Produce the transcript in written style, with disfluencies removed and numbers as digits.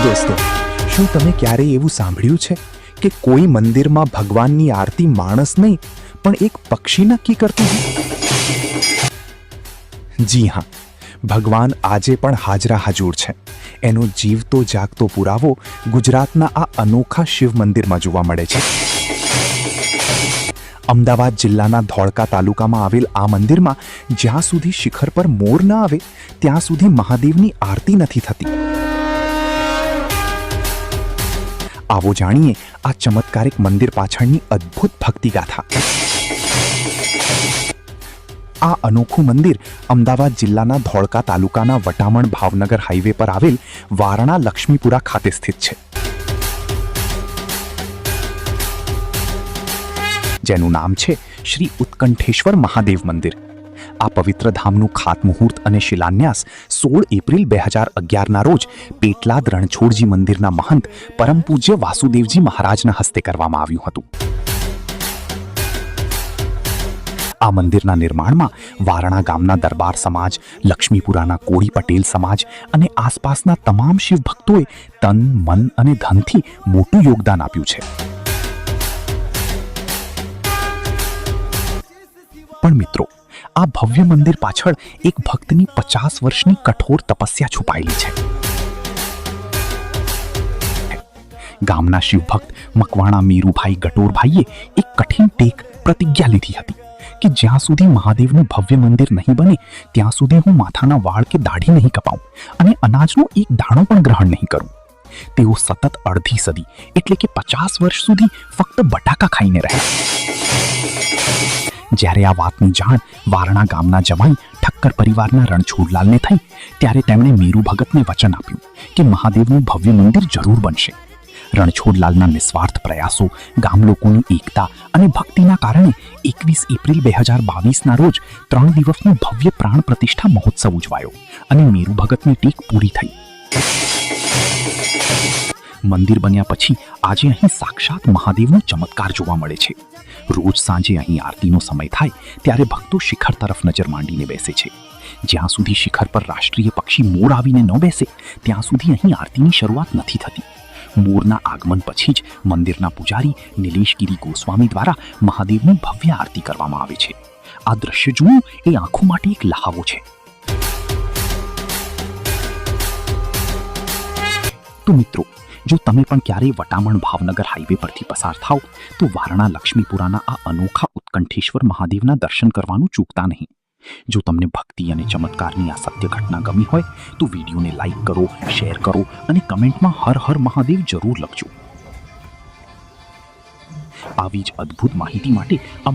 દોસ્તો, શું તમે ક્યારેય એવું સાંભળ્યું છે કે કોઈ મંદિરમાં ભગવાનની આરતી માણસ નહીં પણ એક પક્ષી નક્કી કરતું હોય? જી હા, ભગવાન આજે પણ હાજરા હાજુર છે. એનો જીવતો જાગતો પુરાવો ગુજરાતના આ અનોખા શિવ મંદિરમાં જોવા મળે છે. અમદાવાદ જિલ્લાના ધોળકા તાલુકામાં આવેલ આ મંદિરમાં જ્યાં સુધી શિખર પર મોર ન આવે ત્યાં સુધી મહાદેવની આરતી નથી થતી. આવો જાણીએ આ ચમત્કારિક મંદિર પાછળની અદ્ભુત ભક્તિ ગાથા. આ અનોખું મંદિર અમદાવાદ જિલ્લાના ધોળકા તાલુકાના વટામણ ભાવનગર હાઈવે પર આવેલ વારણા લક્ષ્મીપુરા ખાતે સ્થિત છે, જેનું નામ છે શ્રી ઉત્કંઠેશ્વર મહાદેવ મંદિર. આ પવિત્ર ધામનું ખાતમુહૂર્ત અને શિલાન્યાસ 16 એપ્રિલ 2011ના રોજ પેટલાદ રણછોડજી મંદિરના મહંત પરમ પૂજ્ય વાસુદેવજી મહારાજના હસ્તે કરવામાં આવ્યું હતું. આ મંદિરના નિર્માણમાં વારણા ગામના દરબાર સમાજ, લક્ષ્મીપુરાના કોળી પટેલ સમાજ અને આસપાસના તમામ શિવ ભક્તોએ તન, મન અને ધનથી મોટું યોગદાન આપ્યું છે. પણ મિત્રો, આ ભવ્ય મંદિર પાછળ એક ભક્તની 50 વર્ષની કઠોર તપસ્યા છુપાયેલી છે. ગામના શિવભક્ત મકવાણા મીરુભાઈ ગટોરભાઈએ એક કઠિન ટેક પ્રતિજ્ઞા લીધી હતી કે જ્યાં સુધી મહાદેવનું ભવ્ય મંદિર નહીં બને ત્યાં સુધી હું માથાના વાળ કે દાઢી નહીં કપાઉં અને અનાજનો એક દાણો પણ ગ્રહણ નહીં કરું. તેઓ સતત અડધી સદી એટલે કે 50 વર્ષ સુધી ફક્ત બટાકા ખાઈને રહ્યા. જ્યારે આ વાતની જાણ વારણા ગામના જમાઈ ઠક્કર પરિવારના રણછોડલાલને થઈ ત્યારે તેમણે મીરુ ભગતને વચન આપ્યું કે મહાદેવનું ભવ્ય મંદિર જરૂર બનશે. રણછોડલાલના નિસ્વાર્થ પ્રયાસો, ગામ લોકોની એકતા અને ભક્તિના કારણે 21 એપ્રિલ 2022ના રોજ 3 દિવસનો ભવ્ય પ્રાણ પ્રતિષ્ઠા મહોત્સવ ઉજવાયો અને મીરુ ભગતની ટેક પૂરી થઈ. મંદિર બન્યા પછી આજે અહીં સાક્ષાત મહાદેવનો ચમત્કાર જોવા મળે છે. રોજ સાંજે અહીં આરતીનો સમય થાય ત્યારે ભક્તો શિખર તરફ નજર માંડીને બેસે છે. જ્યાં સુધી શિખર પર રાષ્ટ્રીય પક્ષી મોર આવીને ન બેસે ત્યાં સુધી અહીં આરતીની શરૂઆત નથી થતી. મોરના આગમન પછી જ મંદિરના પૂજારી નિલેશગીરી ગોસ્વામી દ્વારા મહાદેવની ભવ્ય આરતી કરવામાં આવે છે. આ દ્રશ્ય જોવું એ આંખો માટે એક લહાવો છે. તો મિત્રો, જો તમે પણ ક્યારેય વટામણ ભાવનગર હાઈવે પરથી પસાર થાવ તો વારણા લક્ષ્મીપુરાના આ અનોખા ઉત્કંઠેશ્વર મહાદેવના દર્શન કરવાનું ચૂકતા નહીં. જો તમને ભક્તિ અને ચમત્કારની આ સત્ય ઘટના ગમી હોય તો વિડીયોને લાઈક કરો, શેર કરો અને કમેન્ટમાં હર હર મહાદેવ જરૂર લખજો. આવી જ અદ્ભુત માહિતી માટે